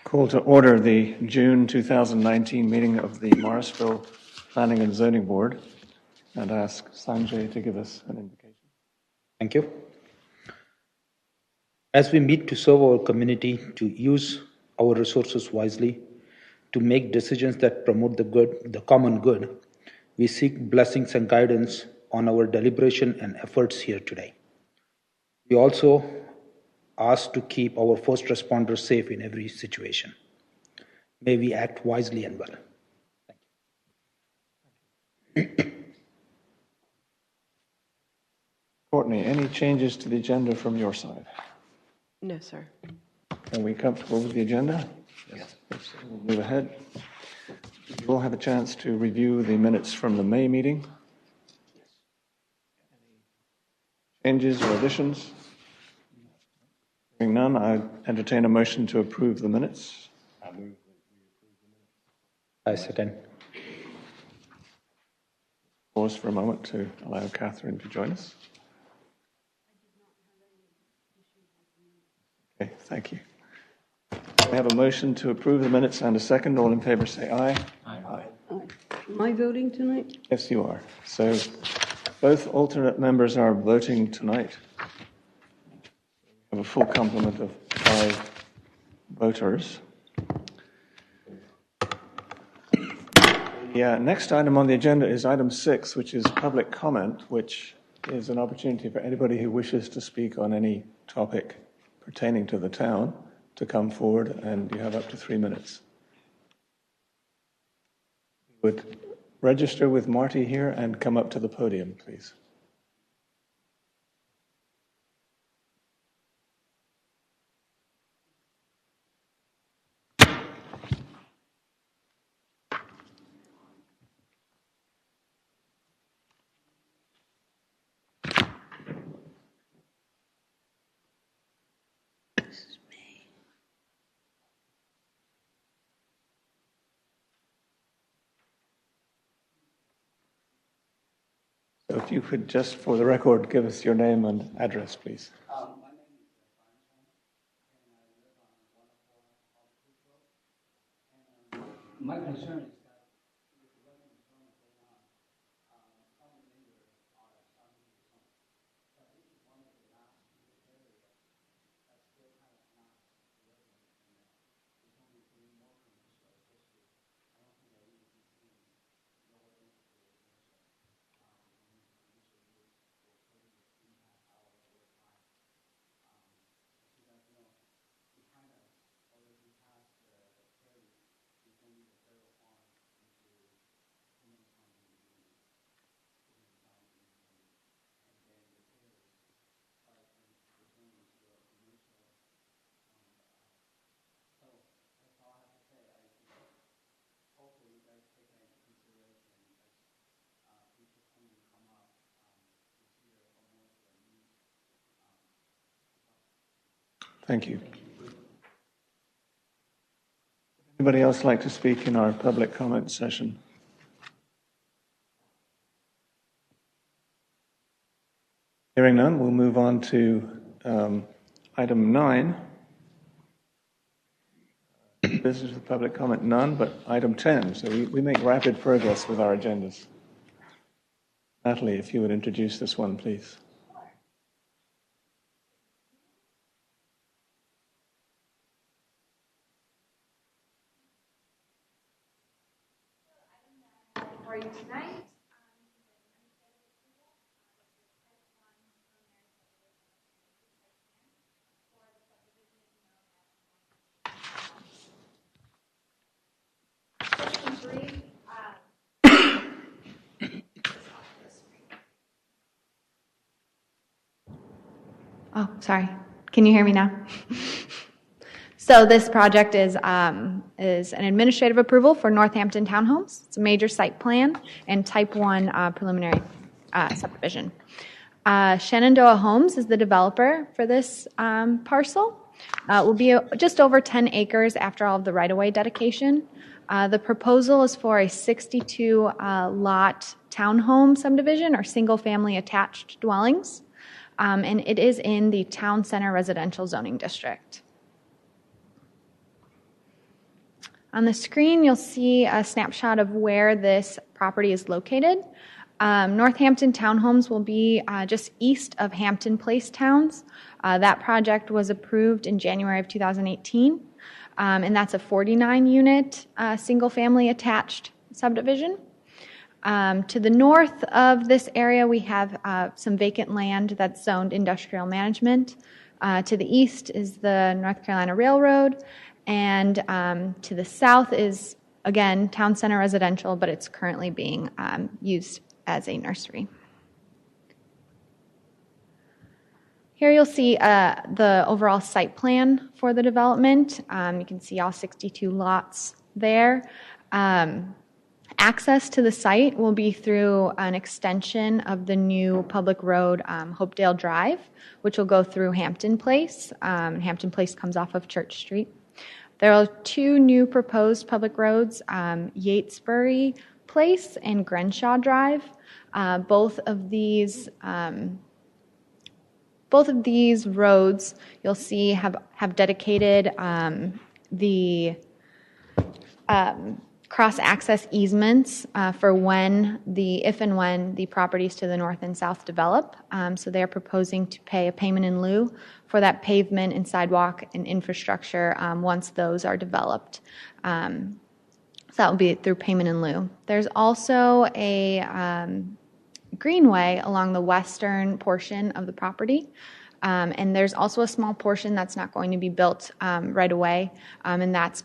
Call to order the June 2019 meeting of the Morrisville Planning and Zoning Board and ask Sanjay to give us an invocation. Thank you. As we meet to serve our community, to use our resources wisely, to make decisions that promote the common good, we seek blessings and guidance on our deliberation and efforts here today. We also ask to keep our first responders safe in every situation. May we act wisely and well. Thank you. Courtney, any changes to the agenda from your side? No, sir. Are we comfortable with the agenda? Yes. We'll move ahead. You will have a chance to review the minutes from the May meeting. Any changes or additions? Hearing none, I entertain a motion to approve the minutes. I move that we approve the minutes. I second. Pause for a moment to allow Catherine to join us. Okay, thank you. We have a motion to approve the minutes and a second. All in favour say aye. Aye. Am I voting tonight? Yes, you are. So both alternate members are voting tonight. We have a full complement of 5 voters. The next item on the agenda is item 6, which is public comment, which is an opportunity for anybody who wishes to speak on any topic pertaining to the town to come forward, and you have up to 3 minutes. Would register with Marty here and come up to the podium, please. So if you could just, for the record, give us your name and address, please. My name is Brian Chong, and I live on 104 Road. And my concern is that with the weather storm going on, some of the neighbors are starting to zone. So this is one of the last areas that's still kind of not resident, and it's only getting more commercial, especially. I don't think that we would be seeing lower density residential. Thank you. Anybody else like to speak in our public comment session? Hearing none, we'll move on to item 9. Business with public comment, none, but item 10. So we make rapid progress with our agendas. Natalie, if you would introduce this one, please. Tonight. Oh, sorry. Can you hear me now? So this project is an administrative approval for Northampton Townhomes. It's a major site plan and type 1 preliminary subdivision. Shenandoah Homes is the developer for this parcel. It will be just over 10 acres after all of the right-of-way dedication. The proposal is for a 62-lot townhome subdivision or single-family attached dwellings, and it is in the Town Center Residential Zoning District. On the screen, you'll see a snapshot of where this property is located. Northampton Townhomes will be just east of Hampton Place Towns. That project was approved in January of 2018, and that's a 49-unit single-family attached subdivision. To the north of this area, we have some vacant land that's zoned industrial management. To the east is the North Carolina Railroad, and to the south is, again, town center residential, but it's currently being used as a nursery. Here you'll see the overall site plan for the development. You can see all 62 lots there. Access to the site will be through an extension of the new public road, Hopedale Drive, which will go through Hampton Place. Hampton Place comes off of Church Street. There are 2 new proposed public roads, Yatesbury Place and Grenshaw Drive. Both of these roads you'll see have dedicated the cross-access easements for if and when the properties to the north and south develop. So they're proposing to pay a payment in lieu for that pavement and sidewalk and infrastructure once those are developed. So that will be through payment in lieu. There's also a greenway along the western portion of the property. And there's also a small portion that's not going to be built right away, and that's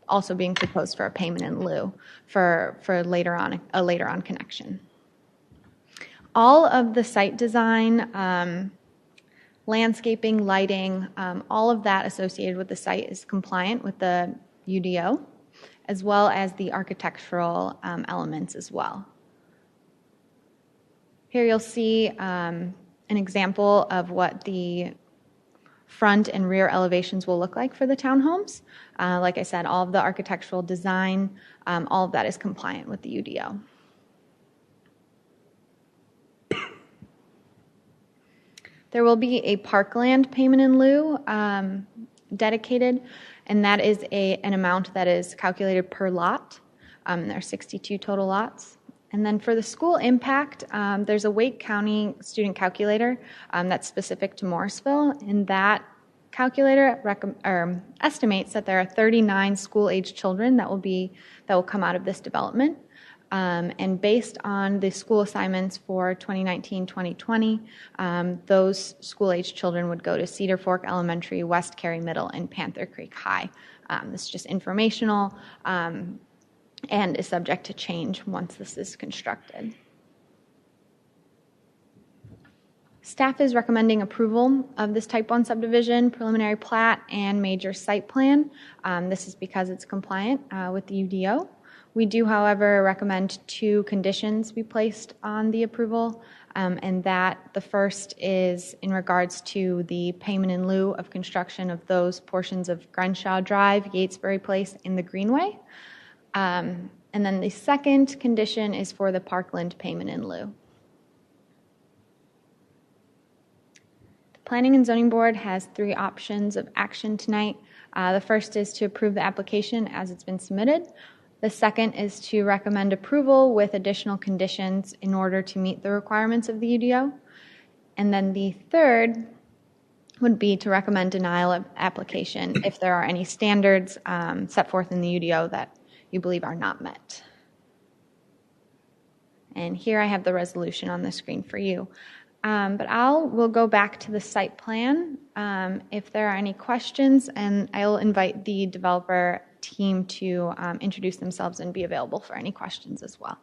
also being proposed for a payment in lieu for a later on connection. All of the site design, landscaping, lighting, all of that associated with the site is compliant with the UDO, as well as the architectural elements as well. Here you'll see an example of what the front and rear elevations will look like for the townhomes. Like I said, all of the architectural design, all of that is compliant with the UDO. There will be a parkland payment in lieu dedicated, and that is an amount that is calculated per lot. There are 62 total lots. And then for the school impact, there's a Wake County student calculator that's specific to Morrisville, and that calculator estimates that there are 39 school-age children that will come out of this development. And based on the school assignments for 2019-2020, those school-age children would go to Cedar Fork Elementary, West Cary Middle, and Panther Creek High. This is just informational and is subject to change once this is constructed. Staff is recommending approval of this Type 1 subdivision, preliminary plat, and major site plan. This is because it's compliant with the UDO. We do, however, recommend 2 conditions be placed on the approval, and that the first is in regards to the payment in lieu of construction of those portions of Grenshaw Drive, Yatesbury Place, and the Greenway. And then the second condition is for the parkland payment in lieu. The Planning and Zoning Board has 3 options of action tonight. The first is to approve the application as it's been submitted. The second is to recommend approval with additional conditions in order to meet the requirements of the UDO. And then the third would be to recommend denial of application if there are any standards set forth in the UDO that you believe are not met. And here I have the resolution on the screen for you. But we'll go back to the site plan if there are any questions, and I'll invite the developer team to introduce themselves and be available for any questions as well.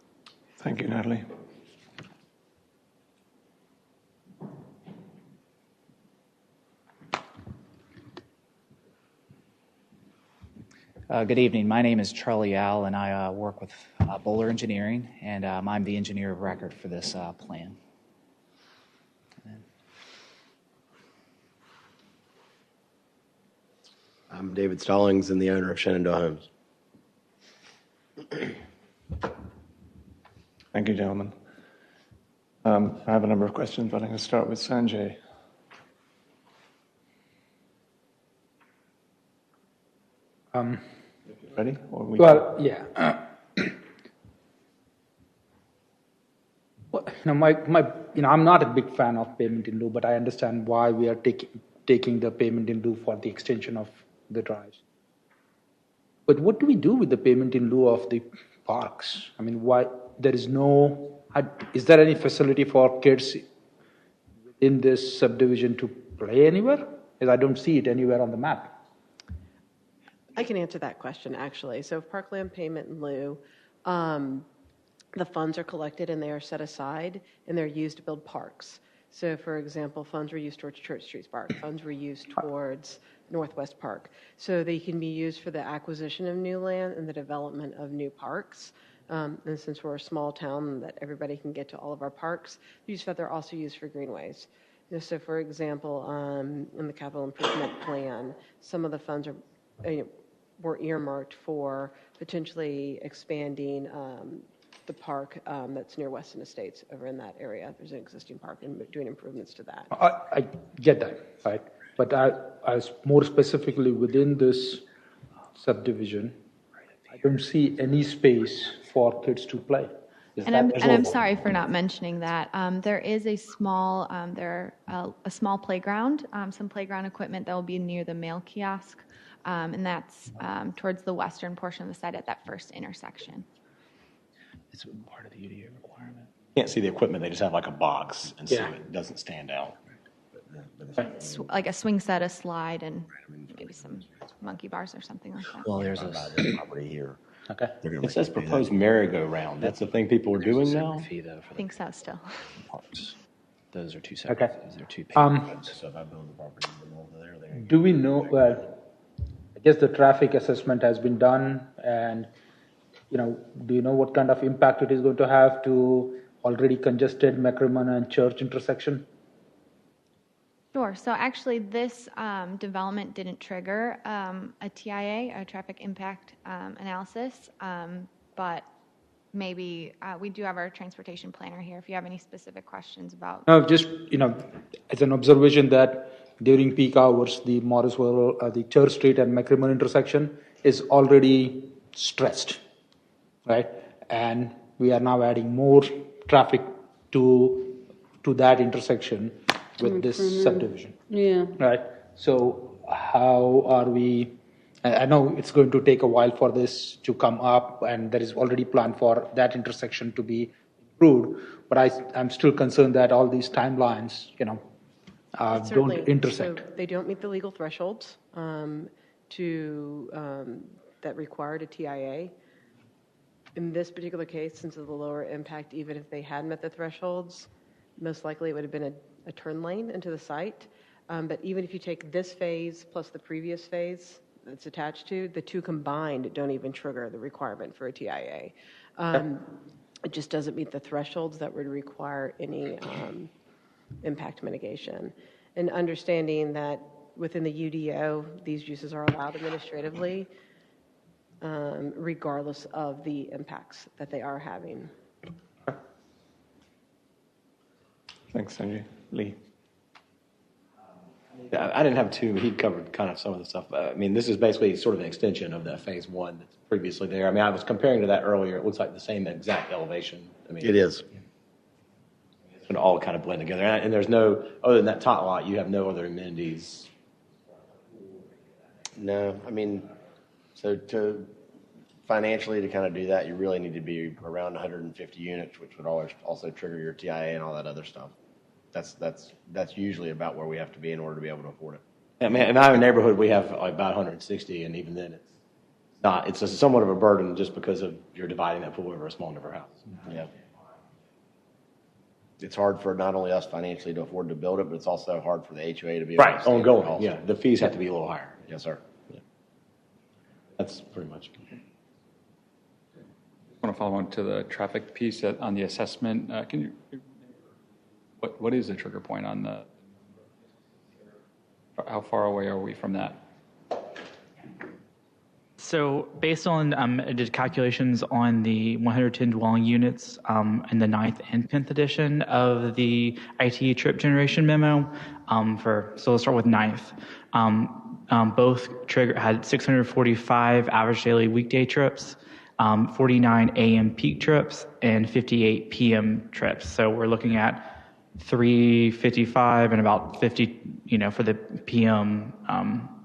Thank you, Natalie. Good evening. My name is Charlie Al, and I work with Bowler Engineering, and I'm the engineer of record for this plan. I'm David Stallings and the owner of Shenandoah Homes. Thank you, gentlemen. I have a number of questions, but I'm going to start with Sanjay. Ready? Or we Well, yeah. Well, I'm not a big fan of payment in lieu, but I understand why we are taking the payment in lieu for the extension of the drives. But what do we do with the payment in lieu of the parks? I mean, why there is no? Is there any facility for kids in this subdivision to play anywhere? Because I don't see it anywhere on the map. I can answer that question, actually. So parkland payment in lieu, the funds are collected and they are set aside and they're used to build parks. So, for example, funds were used towards Church Street Park. Funds were used towards Northwest Park. So they can be used for the acquisition of new land and the development of new parks. And since we're a small town that everybody can get to all of our parks, they're also used for greenways. So, for example, in the capital improvement plan, some of the funds were earmarked for potentially expanding the park that's near Weston Estates over in that area. There's an existing park and doing improvements to that. I get that, right? But I was more specifically within this subdivision, I don't see any space for kids to play. And I'm sorry for not mentioning that. There is a small a small playground, some playground equipment that will be near the mail kiosk, and that's towards the western portion of the site at that first intersection. It's part of the UDA requirement. Can't see the equipment, they just have like a box, and so it doesn't stand out. It's like a swing set, a slide, and maybe some monkey bars or something like that. Well, there's a Property here. Okay. It says proposed merry-go-round. That's the thing people are doing now? fee though for I think so still. the parks. Those are two separate. Okay. Those are two So payments. if I build the property in the middle of there. Do we know, well, I guess the traffic assessment has been done, and, do you know what kind of impact it is going to have to already congested McCrimmon and Church intersection? Sure. So actually, this development didn't trigger a TIA, a traffic impact analysis, but maybe we do have our transportation planner here if you have any specific questions about. No, just, as an observation that during peak hours, the Morrisville, the Church Street and McCrimmon intersection is already stressed, right? And we are now adding more traffic to that intersection with this subdivision. Yeah. Right. So how are we? I know it's going to take a while for this to come up, and there is already plan for that intersection to be improved. But I'm still concerned that all these timelines, don't intersect. So they don't meet the legal thresholds that required a TIA. In this particular case, since of the lower impact, even if they had met the thresholds, most likely it would have been a turn lane into the site. But even if you take this phase plus the previous phase that's attached to, the two combined don't even trigger the requirement for a TIA. It just doesn't meet the thresholds that would require any impact mitigation. And understanding that within the UDO, these uses are allowed administratively, regardless of the impacts that they are having. Thanks, Sanjay. Lee. I didn't have two, but he covered kind of some of the stuff. I mean, this is basically sort of an extension of that phase one that's previously there. I mean, I was comparing to that earlier. It looks like the same exact elevation. I mean, It is. It's going to all kind of blend together. And there's no, other than that tot lot, you have no other amenities. No, I mean, so financially to kind of do that, you really need to be around 150 units, which would also trigger your TIA and all that other stuff. That's usually about where we have to be in order to be able to afford it. I mean, in our neighborhood, we have about 160, and even then it's somewhat of a burden just because of you're dividing that pool over a small number of houses. Yeah. It's hard for not only us financially to afford to build it, but it's also hard for the HOA to be able to stand ongoing. also. Yeah, the fees have to be a little higher. Yes, sir. Yeah. That's pretty much. I want to follow on to the traffic piece on the assessment. What is the trigger point on how far away are we from that? So based on I did calculations on the 110 dwelling units in the 9th and 10th edition of the IT trip generation memo. So let's start with 9th. Both had 645 average daily weekday trips, 49 AM peak trips, and 58 PM trips. So we're looking at 355 and about 50, for the PM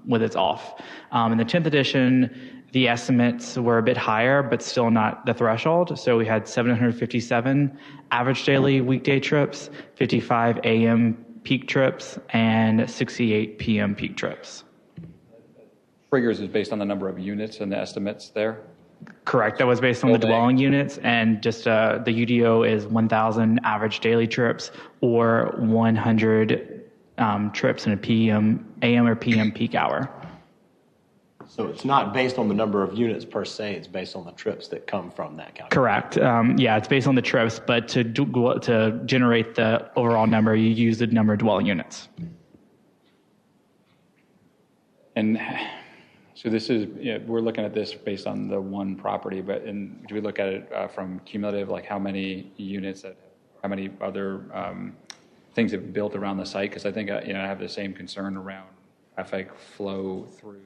with its off. In the 10th edition, the estimates were a bit higher, but still not the threshold. So we had 757 average daily weekday trips, 55 AM peak trips, and 68 PM peak trips. Triggers is based on the number of units and the estimates there? Correct. That was based on the dwelling units, and just the UDO is 1,000 average daily trips or 100 trips in a AM or PM peak hour. So it's not based on the number of units per se, it's based on the trips that come from that calculation. Correct. Yeah, it's based on the trips, but to generate the overall number, you use the number of dwelling units. And so this is, we're looking at this based on the one property, but do we look at it from cumulative, like how many units, how many other things have built around the site? Because I think I have the same concern around traffic flow through.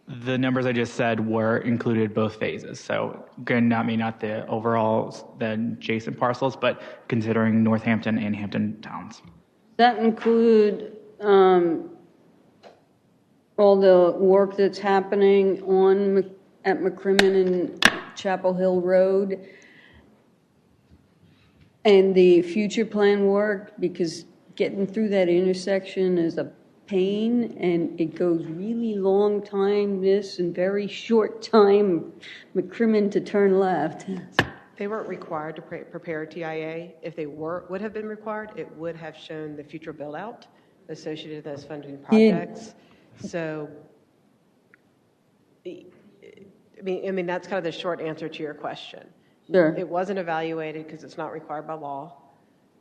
The numbers I just said were included both phases. So again, not the overall, the adjacent parcels, but considering Northampton and Hampton towns. That include all the work that's happening at McCrimmon and Chapel Hill Road and the future plan work, because getting through that intersection is a pain, and it goes really long time and very short time McCrimmon to turn left. They weren't required to prepare a TIA. If they would have been required, it would have shown the future build out associated with those funding projects. So, I mean that's kind of the short answer to your question. Sure. It wasn't evaluated because it's not required by law.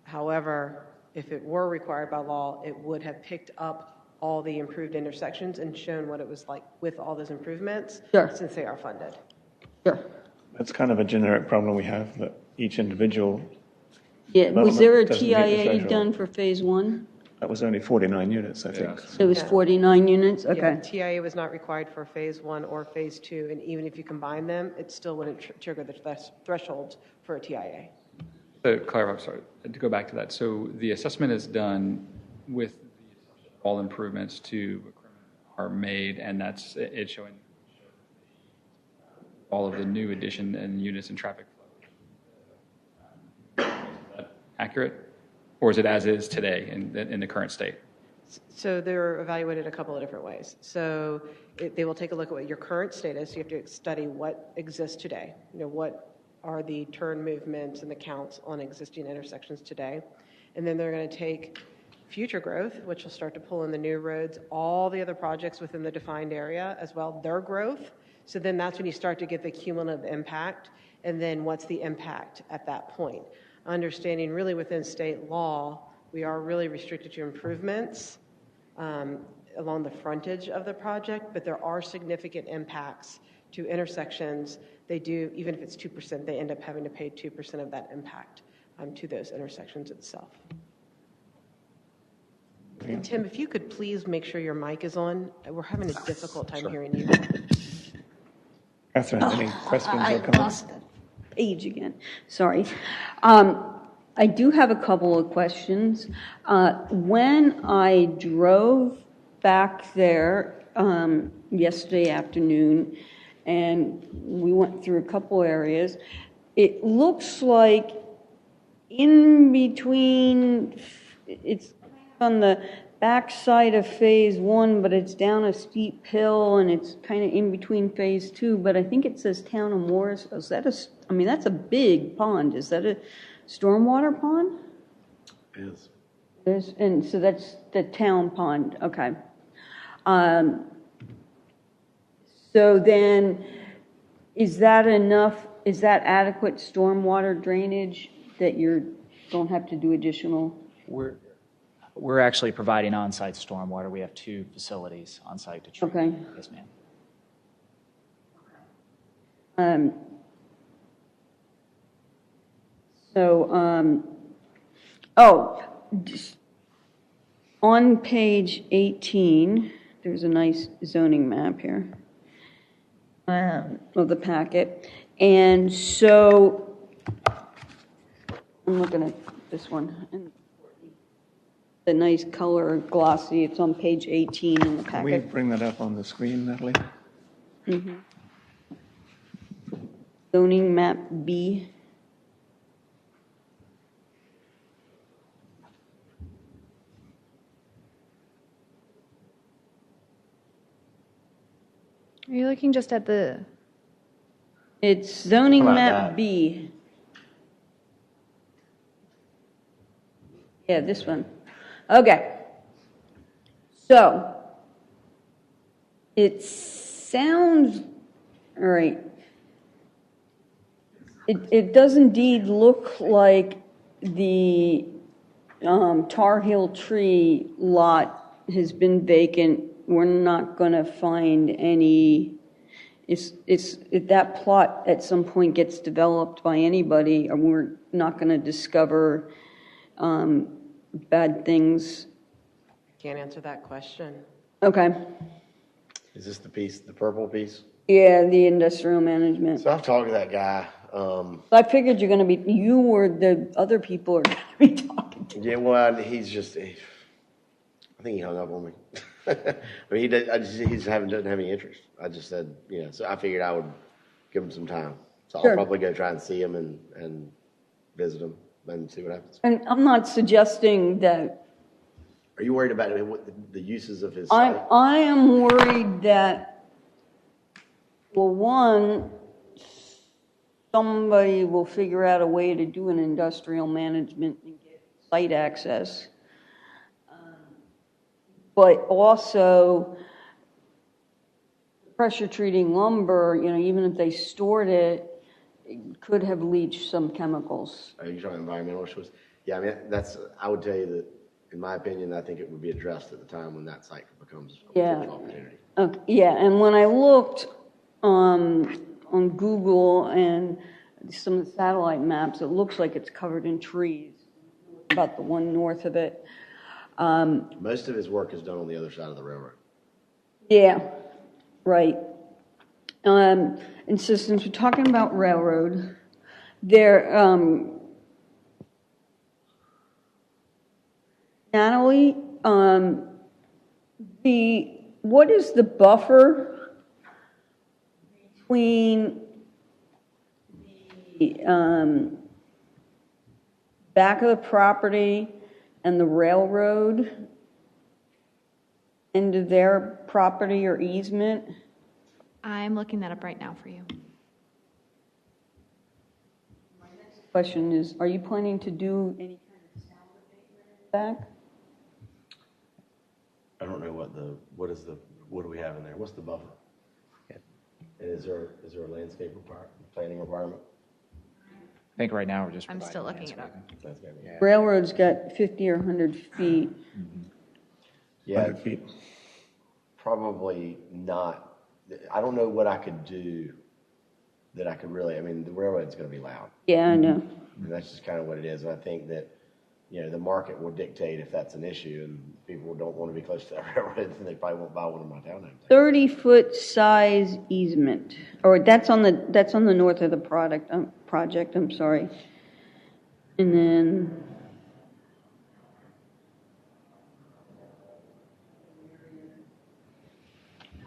However, if it were required by law, it would have picked up all the improved intersections and shown what it was like with all those improvements, sure, since they are funded. Sure. That's kind of a generic problem we have, that each individual. Yeah. Was there a TIA done for phase one? That was only 49 units, I think. Yes. It was 49 units? Okay. Yeah, TIA was not required for phase one or phase two, and even if you combine them, it still wouldn't trigger the threshold for a TIA. Claire, I'm sorry, to go back to that. So the assessment is done with all improvements to are made, and that's it showing all of the new addition and units and traffic flow. Is that accurate? Or is it as is today in the current state? So they're evaluated a couple of different ways. So they will take a look at what your current state is. You have to study what exists today. What are the turn movements and the counts on existing intersections today. And then they're going to take future growth, which will start to pull in the new roads, all the other projects within the defined area as well, their growth. So then that's when you start to get the cumulative impact, and then what's the impact at that point. Understanding really within state law, we are really restricted to improvements along the frontage of the project, but there are significant impacts to intersections. They do, even if it's 2%, they end up having to pay 2% of that impact to those intersections itself. And Tim, if you could please make sure your mic is on. We're having a difficult time hearing you. Catherine, any questions or comments? I lost the page again. Sorry. I do have a couple of questions. When I drove back there yesterday afternoon, and we went through a couple areas, it looks like in between, it's on the back side of phase one, but it's down a steep hill, and it's kind of in between phase two, but I think it says town of Morrisville. Is that that's a big pond. Is that a stormwater pond? It is. And so that's the town pond. Okay. So then, is that enough? Is that adequate stormwater drainage that you don't have to do additional? We're actually providing on-site stormwater. We have 2 facilities on-site to treat. Okay. Yes, ma'am. Oh, just on page 18, there's a nice zoning map here of the packet. And so, I'm looking at this one. And the nice color, glossy, it's on page 18 in the Can we packet. bring that up on the screen, Natalie? Mhm. Zoning map B. Are you looking just at the, It's zoning How about map that? B. Yeah, this one. Okay. So, it sounds, all right. It does indeed look like the Tar Heel Tree lot has been vacant. We're not going to find any, if that plot at some point gets developed by anybody, we're not going to discover bad things. Can't answer that question. Okay. Is this the piece, the purple piece? Yeah, the industrial management. So I've talked to that guy. I figured you're going to be, you or the other people are going to be talking to. Yeah, well, he's just, I think he hung up on me. I mean, he doesn't have any interest. I just said, so I figured I would give him some time. So Sure. I'll probably go try and see him and visit him and see what happens. And I'm not suggesting that, Are you worried about what the uses of his site? I am worried that, well, one, somebody will figure out a way to do an industrial management and get site access. But also, pressure treating lumber, even if they stored it, it could have leached some chemicals. Are you talking environmental issues? Yeah, I mean, I would tell you that, in my opinion, I think it would be addressed at the time when that site becomes a potential opportunity. Okay, yeah, and when I looked on Google and some of the satellite maps, it looks like it's covered in trees, about the one north of it. Most of his work is done on the other side of the railroad. Yeah, right. And so since we're talking about railroad, Natalie, what is the buffer between the back of the property and the railroad into their property or easement? I'm looking that up right now for you. My next question is, are you planning to do any kind of sound abatement back? I don't know what do we have in there? What's the buffer? Yeah. And is there a landscape planning requirement? I think right now we're just. I'm still looking it up. Landscaping. Yeah. Railroad's got 50 or 100 feet. Yeah, 100 feet. probably not. I don't know what I could do that I could really, the railroad's going to be loud. Yeah, I know. And that's just kind of what it is. And I think that, the market will dictate if that's an issue and people don't want to be close to that railroad, then they probably won't buy one of my townhomes. 30-foot size easement, or that's on the north of the project, I'm sorry. And then,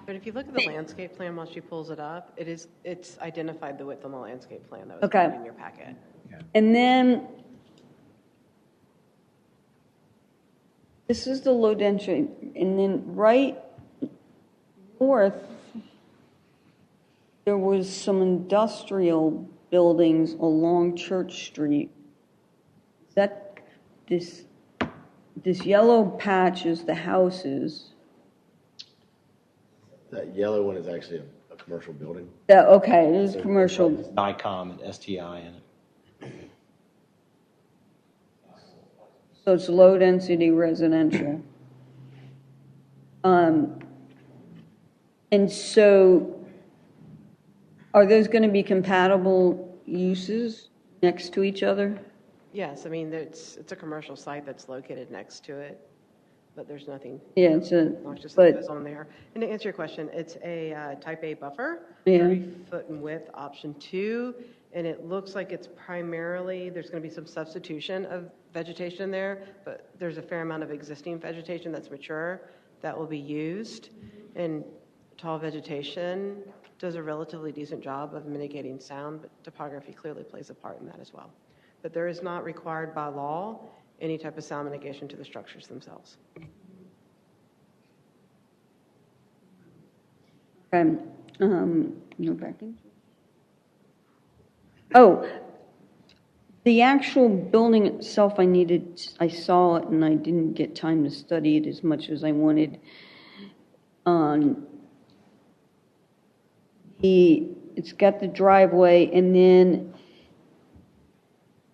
But if you look at the landscape plan while she pulls it up, it's identified the width on the landscape plan that was Okay. in your packet. and then, this is the low density, and then right north, there was some industrial buildings along Church Street. Is that this yellow patch is the houses? That yellow one is actually a commercial building. Okay, it is commercial. It's NICOM and STI in it. So it's low-density residential. And so, are those going to be compatible uses next to each other? Yes, I mean, it's a commercial site that's located next to it, but there's nothing Yeah, it's a, noxious that but, goes on there. And to answer your question, it's a type A buffer, Yeah. 30 foot in width, option 2, and it looks like it's primarily, there's going to be some substitution of vegetation there, but there's a fair amount of existing vegetation that's mature that will be used. And tall vegetation does a relatively decent job of mitigating sound, but topography clearly plays a part in that as well. But there is not required by law any type of sound mitigation to the structures themselves. no backing. Oh, the actual building itself, I saw it and I didn't get time to study it as much as I wanted. It's got the driveway, and then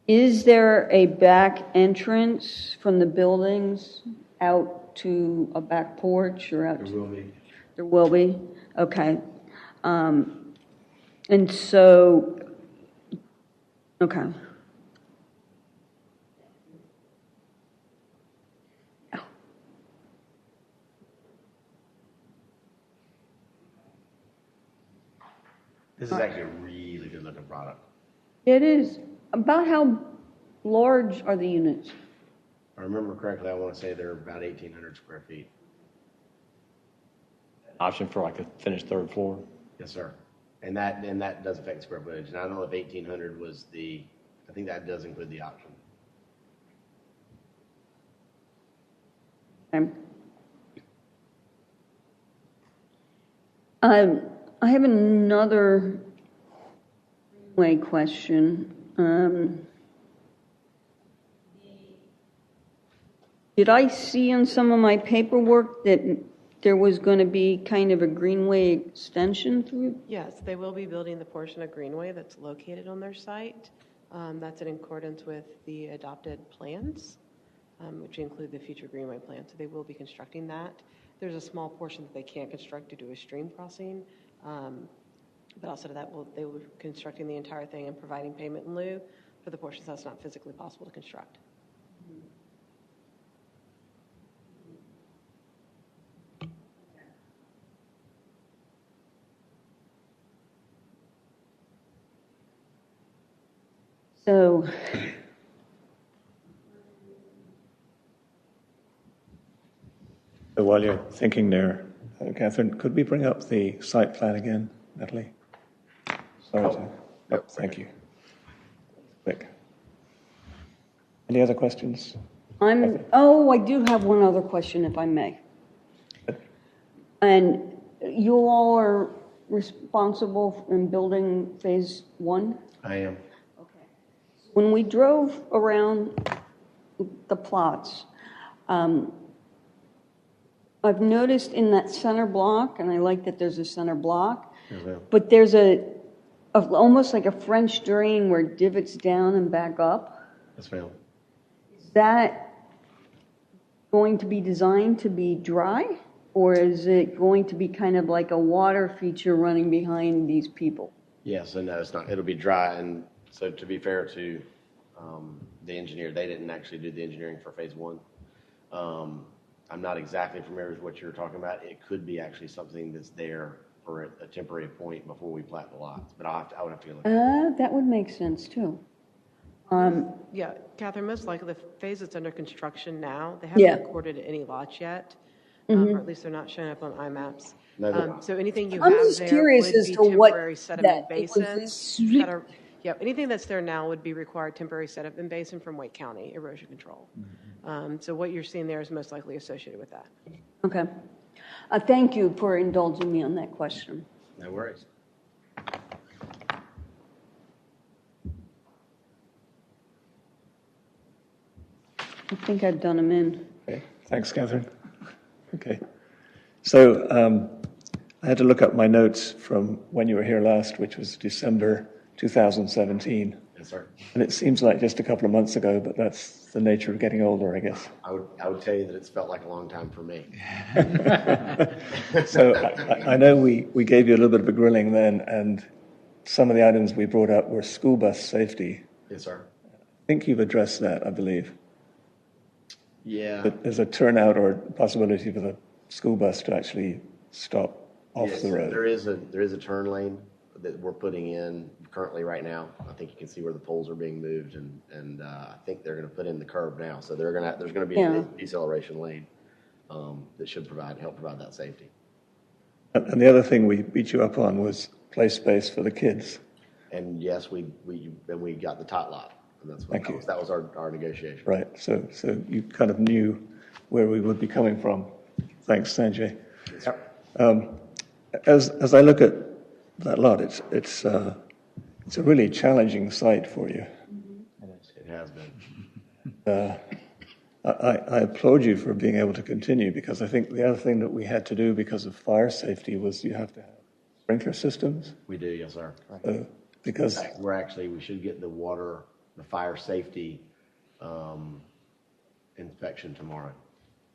is there a back entrance from the buildings out to a back porch or out? There will be. There will be? Okay. And so, okay. This is actually a really good looking product. It is. About how large are the units? If I remember correctly, I want to say they're about 1,800 square feet. Option for like a finished third floor? Yes, sir. And that does affect square footage. And I don't know if 1,800 was I think that does include the option. I have another question. Did I see in some of my paperwork that there was going to be kind of a greenway extension through? Yes, they will be building the portion of Greenway that's located on their site. That's in accordance with the adopted plans, which include the future Greenway plan. So they will be constructing that. There's a small portion that they can't construct due to a stream crossing. But outside of that, they will be constructing the entire thing and providing payment in lieu for the portions that's not physically possible to construct. So, So while you're thinking there, Catherine, could we bring up the site plan again, Natalie? Sorry to. Oh, thank you. Quick. Any other questions? I do have one other question, if I may. And you all are responsible in building phase 1? I am. Okay. When we drove around the plots, I've noticed in that center block, and I like that there's a center block, but there's almost like a French drain where it divots down and back up. Yes, ma'am. Is that going to be designed to be dry, or is it going to be kind of like a water feature running behind these people? Yes, and no, it's not. It'll be dry. And so to be fair to the engineer, they didn't actually do the engineering for phase 1. I'm not exactly familiar with what you're talking about. It could be actually something that's there for a temporary point before we plat the lots, but I would have to go look at it. That would make sense too. Yeah, Catherine, most likely the phase that's under construction now, they haven't recorded any lots yet, or at least they're not showing up on IMAPs. So anything you I'm have just there curious would as be to what temporary sediment that- it was basins. this- Anything that's there now would be required temporary sediment basin from Wake County Erosion Control. So what you're seeing there is most likely associated with that. Okay. Thank you for indulging me on that question. No worries. I think I've done them in. Okay, thanks, Catherine. Okay. So I had to look up my notes from when you were here last, which was December 2017. Yes, sir. And it seems like just a couple of months ago, but that's the nature of getting older, I guess. I would tell you that it's felt like a long time for me. So I know we gave you a little bit of a grilling then, and some of the items we brought up were school bus safety. Yes, sir. think you've addressed that, I believe. Yeah. That there's a turnout or possibility for the school bus to actually stop off Yes, the road. there is a turn lane that we're putting in currently right now. I think you can see where the poles are being moved, and I think they're going to put in the curb now. So there's going to be a deceleration lane that should help provide that safety. And the other thing we beat you up on was play space for the kids. And yes, we got the tot lot, and that was our negotiation. Right. So you kind of knew where we would be coming from. Thanks, Sanjay. Yep. As I look at that lot, it's a really challenging site for you. It has been. I applaud you for being able to continue, because I think the other thing that we had to do because of fire safety was you have to have sprinkler systems. We do, yes, sir. Because we should get the fire safety inspection tomorrow.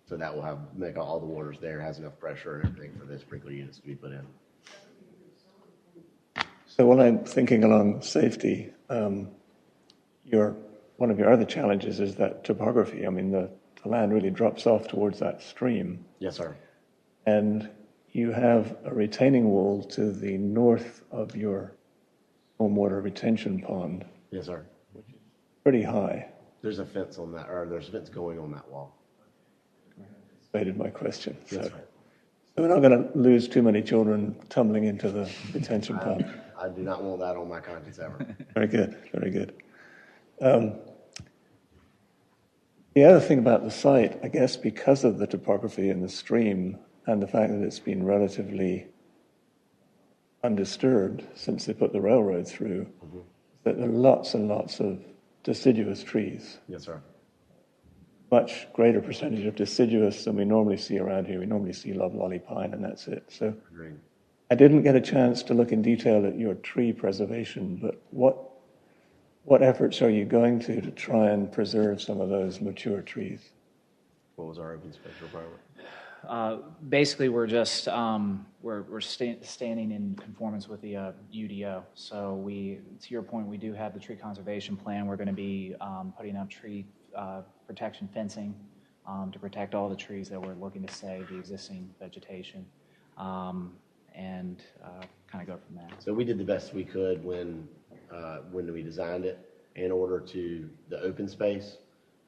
So that will make all the waters there, has enough pressure and everything for the sprinkler units to be put in. So while I'm thinking along safety, one of your other challenges is that topography. I mean, the land really drops off towards that stream. Yes, sir. And you have a retaining wall to the north of your stormwater retention pond. Yes, sir. Which is pretty high. There's a fence on that, or there's a fence going on that wall. Stated my question. Yes, So sir. we're not going to lose too many children tumbling into the retention pond. I do not want that on my conscience ever. Very good, very good. The other thing about the site, I guess, because of the topography and the stream and the fact that it's been relatively undisturbed since they put the railroad through, that there are lots and lots of deciduous trees. Yes, sir. Much greater percentage of deciduous than we normally see around here. We normally see loblolly pine, and that's it. So Agreed. I didn't get a chance to look in detail at your tree preservation, but what efforts are you going to try and preserve some of those mature trees? What was our open space requirement? Basically, we're just we're standing in conformance with the UDO. So to your point, we do have the tree conservation plan. We're going to be putting up tree protection fencing to protect all the trees that we're looking to save, the existing vegetation, and kind of go from there. So we did the best we could when we designed it in order to the open space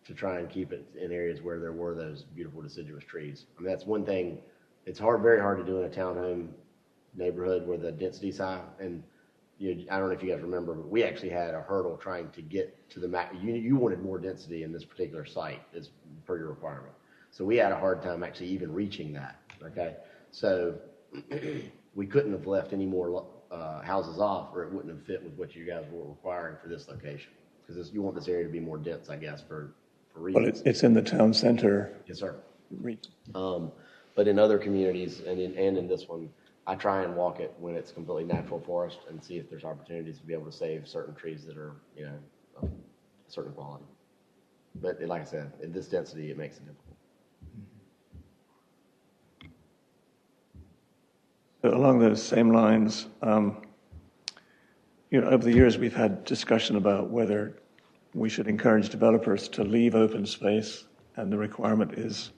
to try and keep it in areas where there were those beautiful deciduous trees. I mean, that's one thing. It's very hard to do in a townhome neighborhood where the density's high. And I don't know if you guys remember, but we actually had a hurdle trying to get to the max. You wanted more density in this particular site as per your requirement. So we had a hard time actually even reaching that. Okay, so we couldn't have left any more houses off, or it wouldn't have fit with what you guys were requiring for this location. Because you want this area to be more dense, I guess, for reasons. Well, it's in the town center. Yes, sir. Region. But in other communities and in this one, I try and walk it when it's completely natural forest and see if there's opportunities to be able to save certain trees that are, of a certain quality. But like I said, at this density, it makes it difficult. Along those same lines, over the years we've had discussion about whether we should encourage developers to leave open space, and the requirement is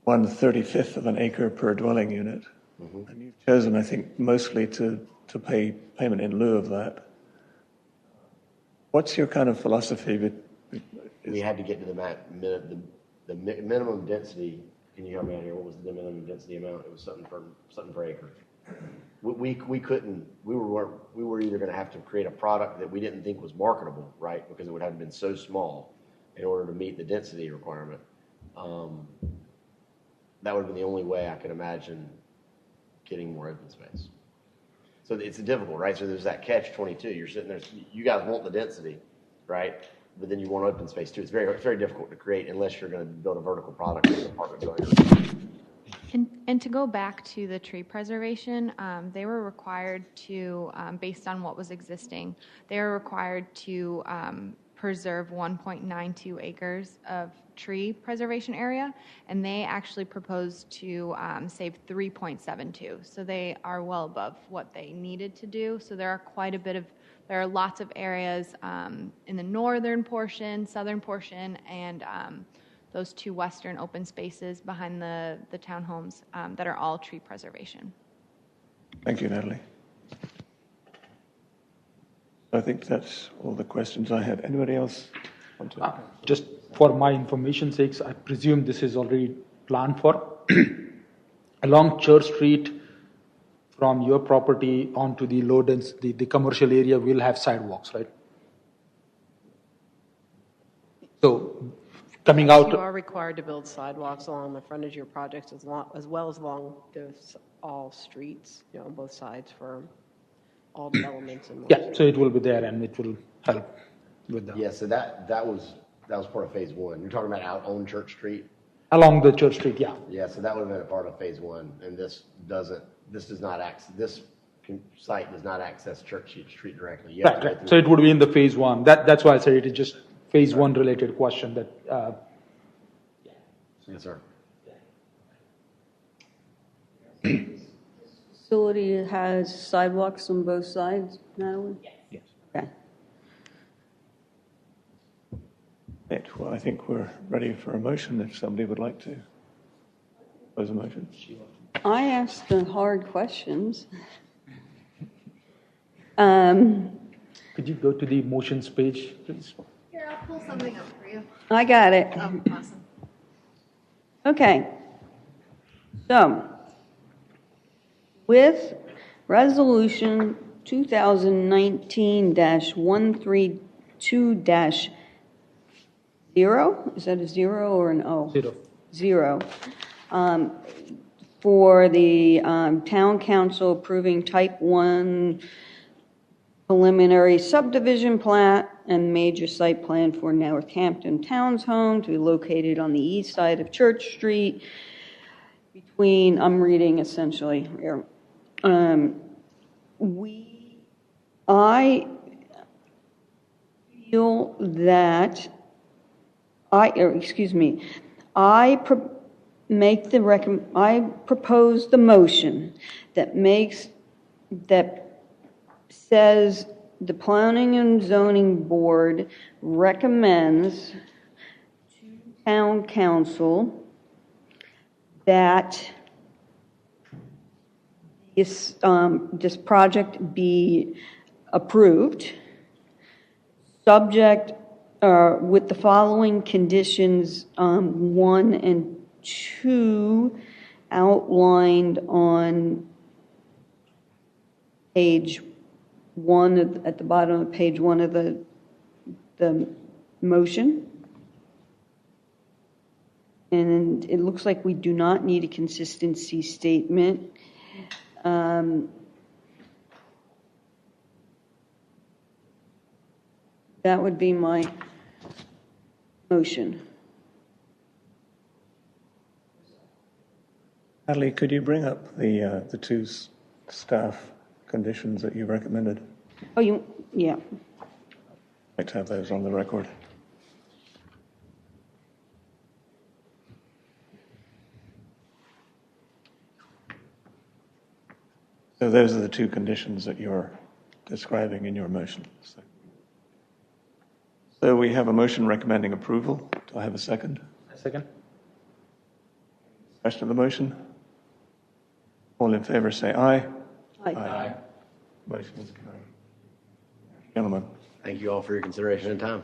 1/35 of an acre per dwelling unit. Mm-hmm. And you've chosen, I think, mostly to pay payment in lieu of that. What's your kind of philosophy? We had to get to the minimum density. Can you help me out here? What was the minimum density amount? It was something per acre. We couldn't. We were either going to have to create a product that we didn't think was marketable, right? Because it would have been so small in order to meet the density requirement. That would have been the only way I could imagine getting more open space. So it's difficult, right? So there's that catch-22. You're sitting there. You guys want the density, right? But then you want open space too. It's very difficult to create unless you're going to build a vertical product in an apartment building. And to go back to the tree preservation, they were required to, based on what was existing, they were required to preserve 1.92 acres of tree preservation area, and they actually proposed to save 3.72. So they are well above what they needed to do. So there are quite a bit of there are lots of areas in the northern portion, southern portion, and those two western open spaces behind the townhomes that are all tree preservation. Thank you, Natalie. I think that's all the questions I had. Anybody else want to? Just for my information sakes, I presume this is already planned for. Along Church Street, from your property onto the low density, the commercial area will have sidewalks, right? So coming out. You are required to build sidewalks along the frontage of your projects as well as along all streets, on both sides for all developments. And Yeah, so it will be there and it will help with that. Yeah, so that was part of phase one. You're talking about out on Church Street? Along the Church Street, yeah. Yeah, so that would have been a part of phase one, and this site does not access Church Street directly. You have to go Right. through- So it would be in the phase one. That's why I said it is just phase one related question that, Yes, sir. Facility has sidewalks on both sides, Natalie? yes. Okay. Right, well, I think we're ready for a motion if somebody would like to pose a motion. I asked the hard questions. Could you go to the motions page, please? Here, I'll pull something up for you. I got it. Oh, awesome. Okay. So, with Resolution 2019-132-0, is that a 0 or an O? 0. 0. For the town council approving type 1 preliminary subdivision plat and major site plan for Northampton Town's Home to be located on the east side of Church Street between, I'm reading essentially here. I feel that I propose the motion that says the Planning and Zoning Board recommends to Town Council that this project be approved, subject with the following conditions, 1 and 2 outlined on page 1 at the bottom of page 1 of the motion. And it looks like we do not need a consistency statement. That would be my motion. Natalie, could you bring up the two staff conditions that you recommended? Oh, yeah. I'd like to have those on the record. So those are the two conditions that you're describing in your motion. So we have a motion recommending approval. Do I have a second? Second. Question of the motion? All in favor say aye. Aye. Motion is carried. Gentlemen. Thank you all for your consideration and time.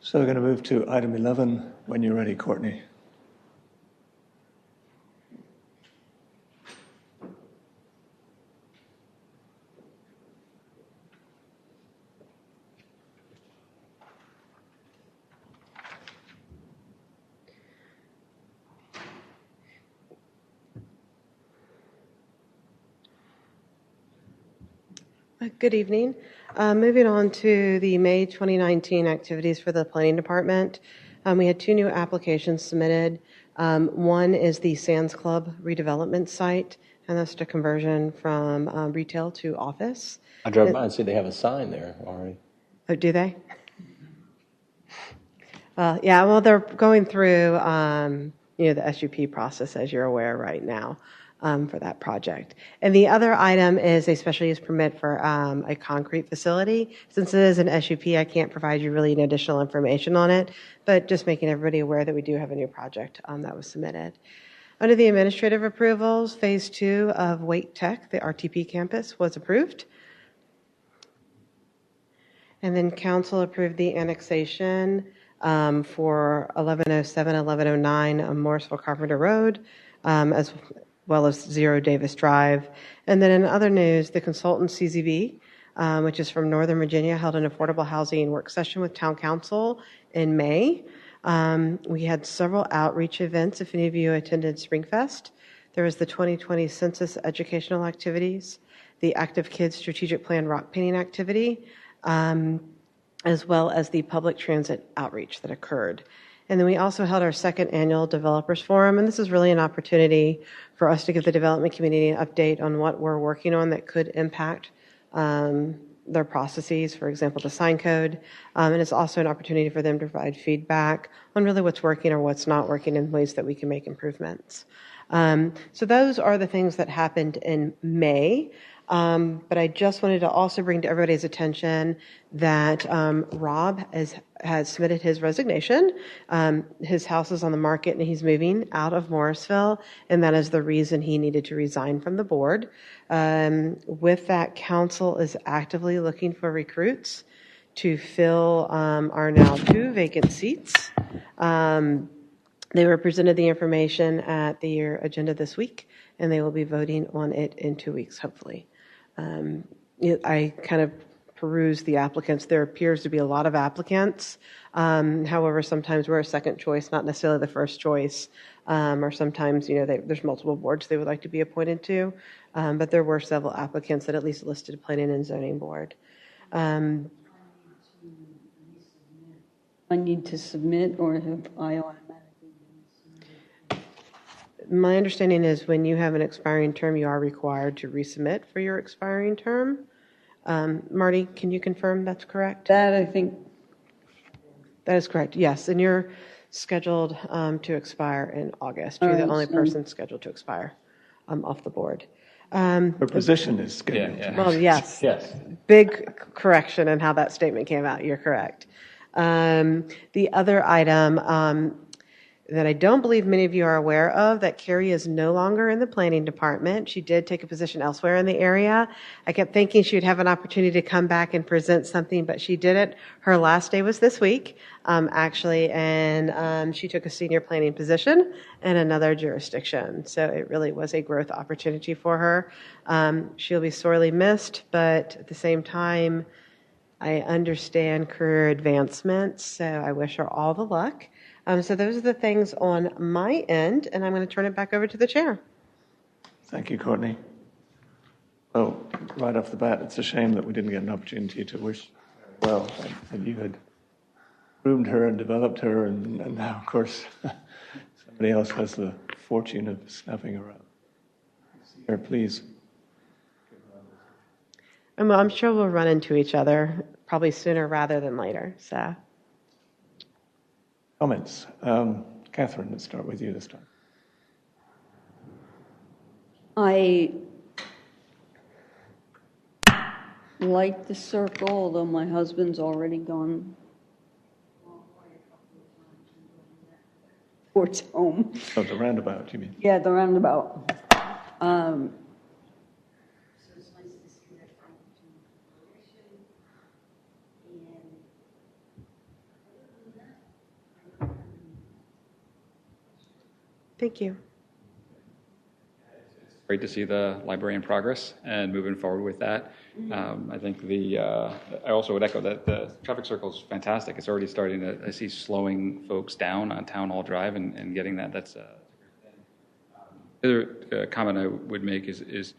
So we're going to move to item 11 when you're ready, Courtney. Good evening. Moving on to the May 2019 activities for the Planning Department. We had 2 new applications submitted. One is the Sands Club redevelopment site, and that's the conversion from retail to office. I drove by and see they have a sign there already. Oh, do they? Yeah, well, they're going through, the SUP process, as you're aware right now, for that project. And the other item is a special use permit for a concrete facility. Since it is an SUP, I can't provide you really any additional information on it, but just making everybody aware that we do have a new project that was submitted. Under the administrative approvals, Phase 2 of Wake Tech, the RTP campus, was approved. And then council approved the annexation for 1107, 1109 on Morrisville Carpenter Road, as well as 0 Davis Drive. And then in other news, the consultant CZB, which is from Northern Virginia, held an affordable housing work session with town council in May. We had several outreach events. If any of you attended Springfest, there was the 2020 census educational activities, the Active Kids Strategic Plan rock painting activity, as well as the public transit outreach that occurred. And then we also held our second annual Developers Forum, and this is really an opportunity for us to give the development community an update on what we're working on that could impact their processes, for example, the sign code. And it's also an opportunity for them to provide feedback on really what's working or what's not working in ways that we can make improvements. So those are the things that happened in May. But I just wanted to also bring to everybody's attention that Rob has submitted his resignation. His house is on the market and he's moving out of Morrisville, and that is the reason he needed to resign from the board. With that, council is actively looking for recruits to fill our now 2 vacant seats. They were presented the information at the agenda this week, and they will be voting on it in 2 weeks, hopefully. I kind of perused the applicants. There appears to be a lot of applicants. However, sometimes we're a second choice, not necessarily the first choice. Or sometimes, there's multiple boards they would like to be appointed to. But there were several applicants that at least listed a planning and zoning board. I need to submit, or have I automatically been submitted? My understanding is when you have an expiring term, you are required to resubmit for your expiring term. Marty, can you confirm that's correct? That, I think. That is correct, yes. And you're scheduled to expire in August. You're the only person scheduled to expire off the board. Her position is scheduled. Yeah. Well, yes. Yes. Big correction in how that statement came out. You're correct. The other item that I don't believe many of you are aware of, that Carrie is no longer in the planning department. She did take a position elsewhere in the area. I kept thinking she would have an opportunity to come back and present something, but she didn't. Her last day was this week, actually, and she took a senior planning position in another jurisdiction. So it really was a growth opportunity for her. She'll be sorely missed, but at the same time, I understand career advancement, so I wish her all the luck. So those are the things on my end, and I'm going to turn it back over to the chair. Thank you, Courtney. Well, right off the bat, it's a shame that we didn't get an opportunity to wish her well, and you had groomed her and developed her, and now, of course, somebody else has the fortune of snapping her up. See her, please. And I'm sure we'll run into each other probably sooner rather than later. So. Comments? Catherine, let's start with you this time. I like the circle, although my husband's already gone towards home. Oh, the roundabout, you mean? Yeah, the roundabout. So it's nice to see that come to fruition. Thank you. It's great to see the library in progress and moving forward with that. I think I also would echo that the traffic circle is fantastic. It's already starting to, I see slowing folks down on Town Hall Drive and getting that. That's a great thing. The other comment I would make is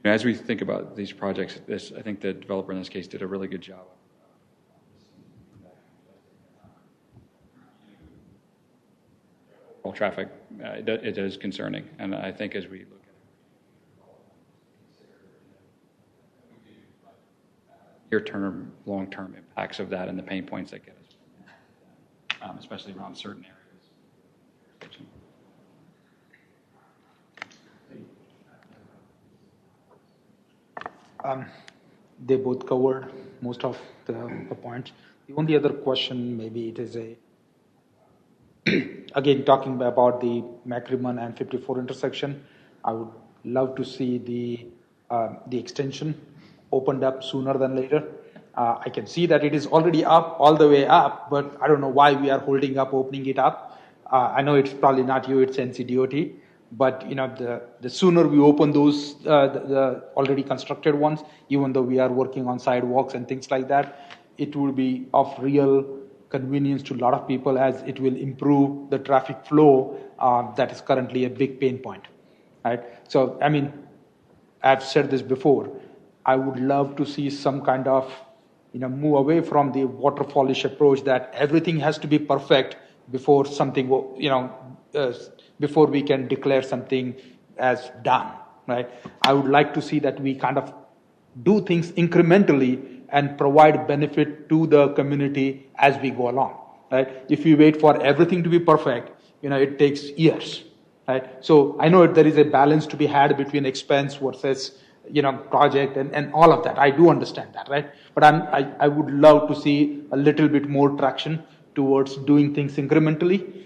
as we think about these projects, I think the developer in this case did a really good job. Traffic, it is concerning, and I think as we look near-term, long-term impacts of that and the pain points that get us, especially around certain areas. They both covered most of the points. The only other question, maybe it is again, talking about the McRimmon and 54 intersection, I would love to see the extension opened up sooner than later. I can see that it is already up, all the way up, but I don't know why we are holding up opening it up. I know it's probably not you, it's NCDOT. But the sooner we open those the already constructed ones, even though we are working on sidewalks and things like that, it will be of real convenience to a lot of people, as it will improve the traffic flow that is currently a big pain point. Right? So, I mean, I've said this before. I would love to see some kind of move away from the waterfallish approach that everything has to be perfect before something before we can declare something as done, right? I would like to see that we kind of do things incrementally and provide benefit to the community as we go along, right? If we wait for everything to be perfect, it takes years, right? So I know there is a balance to be had between expense versus, project and all of that. I do understand that, right? But I would love to see a little bit more traction towards doing things incrementally,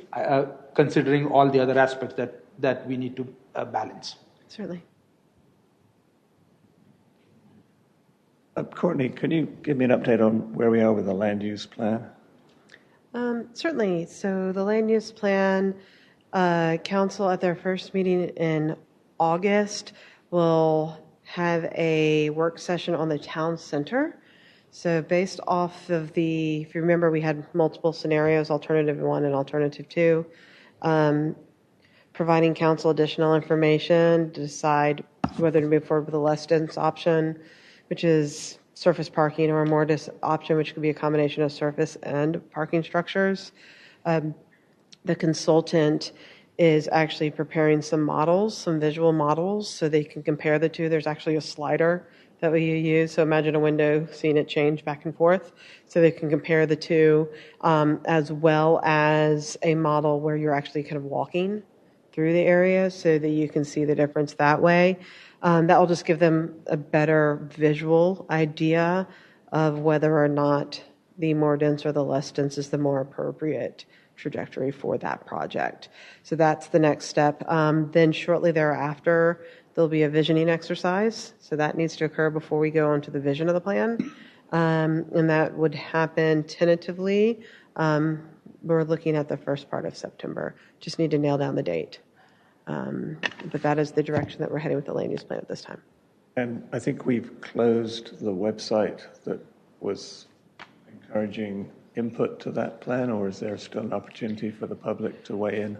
considering all the other aspects that we need to balance. Certainly. Courtney, can you give me an update on where we are with the land use plan? Certainly. So the land use plan, council at their first meeting in August will have a work session on the town center. So based off of if you remember, we had multiple scenarios, alternative 1 and alternative 2. Providing council additional information to decide whether to move forward with a less dense option, which is surface parking, or a more dense option, which could be a combination of surface and parking structures. The consultant is actually preparing some models, some visual models, so they can compare the two. There's actually a slider that we use. So imagine a window, seeing it change back and forth, so they can compare the two, as well as a model where you're actually kind of walking through the area so that you can see the difference that way. That will just give them a better visual idea of whether or not the more dense or the less dense is the more appropriate trajectory for that project. So that's the next step. Then shortly thereafter, there'll be a visioning exercise. So that needs to occur before we go on to the vision of the plan. And that would happen tentatively. We're looking at the first part of September. Just need to nail down the date. But that is the direction that we're heading with the land use plan at this time. And I think we've closed the website that was encouraging input to that plan, or is there still an opportunity for the public to weigh in?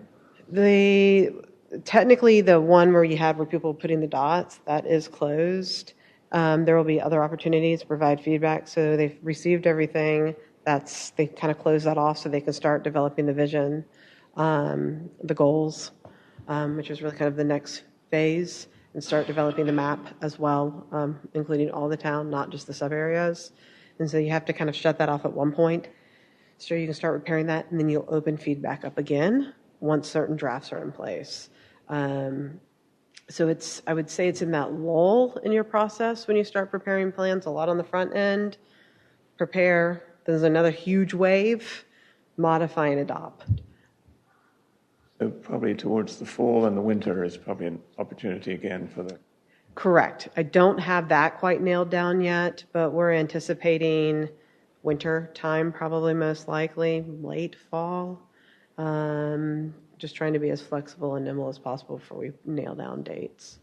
Technically, the one where people putting the dots, that is closed. There will be other opportunities to provide feedback. So they've received everything. They kind of close that off so they can start developing the vision, the goals, which is really kind of the next phase, and start developing the map as well, including all the town, not just the sub areas. And so you have to kind of shut that off at one point, so you can start repairing that, and then you'll open feedback up again once certain drafts are in place. So I would say it's in that lull in your process when you start preparing plans, a lot on the front end, prepare, there's another huge wave, modify and adopt. So probably towards the fall and the winter is probably an opportunity again for the... Correct. I don't have that quite nailed down yet, but we're anticipating winter time, probably most likely, late fall. Just trying to be as flexible and nimble as possible before we nail down dates.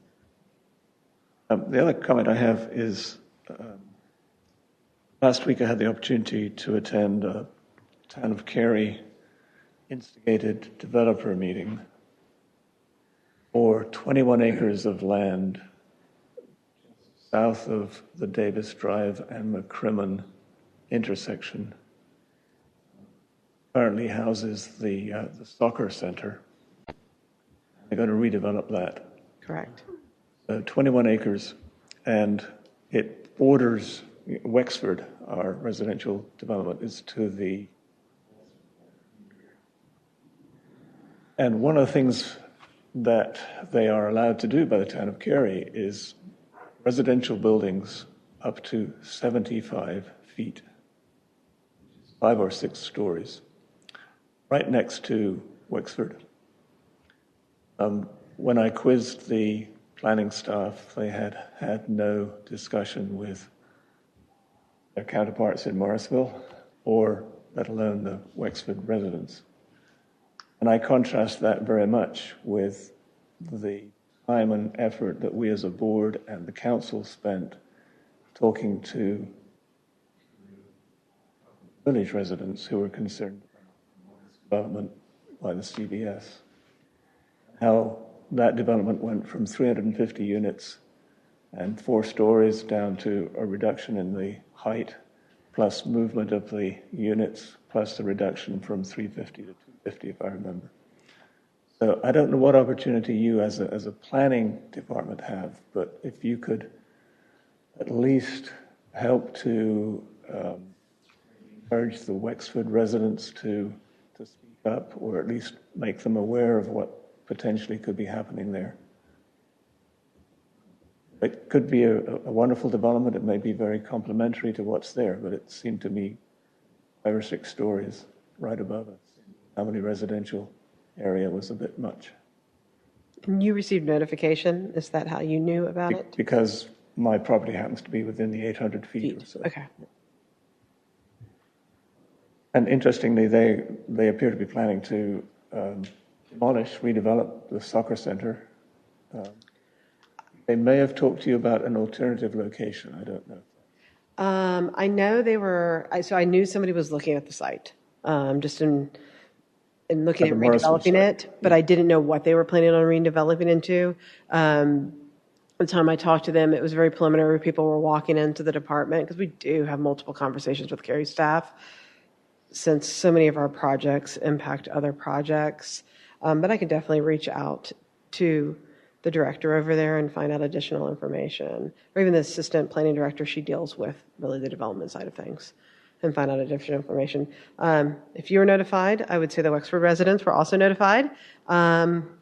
The other comment I have is, last week I had the opportunity to attend a Town of Cary instigated developer meeting for 21 acres of land south of the Davis Drive and McCrimmon intersection. Currently houses the soccer center. They're going to redevelop that. Correct. 21 acres, and it borders Wexford, our residential development, is to the. And one of the things that they are allowed to do by the town of Cary is residential buildings up to 75 feet, 5 or 6 stories, right next to Wexford. When I quizzed the planning staff, they had had no discussion with their counterparts in Morrisville, or let alone the Wexford residents. And I contrast that very much with the time and effort that we as a board and the council spent talking to village residents who were concerned about development by the CBS. How that development went from 350 units and 4 stories down to a reduction in the height, plus movement of the units, plus the reduction from 350 to 250, if I remember. So I don't know what opportunity you as a planning department have, but if you could at least help to encourage the Wexford residents to speak up, or at least make them aware of what potentially could be happening there. It could be a wonderful development. It may be very complementary to what's there, but it seemed to me 5 or 6 stories right above us. How many residential area was a bit much. And you received notification? Is that how you knew about it? Because my property happens to be within the 800 feet or so. Okay. And interestingly, they appear to be planning to redevelop the soccer center. They may have talked to you about an alternative location. I don't know. I know they were, so I knew somebody was looking at the site, just in looking at redeveloping it, but I didn't know what they were planning on redeveloping into. The time I talked to them, it was very preliminary. People were walking into the department, because we do have multiple conversations with Cary staff, since so many of our projects impact other projects. But I can definitely reach out to the director over there and find out additional information, or even the assistant planning director. She deals with really the development side of things, and find out additional information. If you were notified, I would say the Wexford residents were also notified. From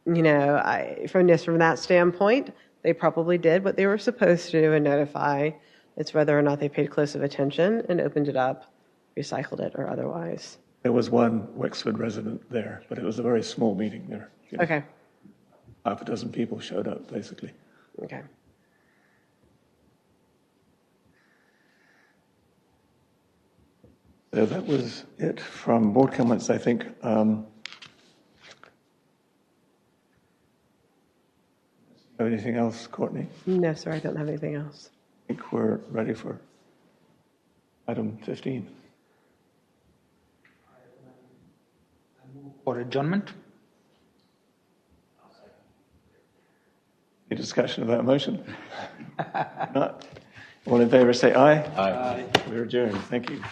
that standpoint, they probably did what they were supposed to do and notify. It's whether or not they paid close of attention and opened it up, recycled it, or otherwise. There was one Wexford resident there, but it was a very small meeting there. Okay. Half a dozen people showed up, basically. Okay. So that was it from board comments, I think. Have anything else, Courtney? No, sir, I don't have anything else. I think we're ready for item 15. For adjournment? Any discussion of that motion? Not. All in favor say aye. Aye. We're adjourned. Thank you.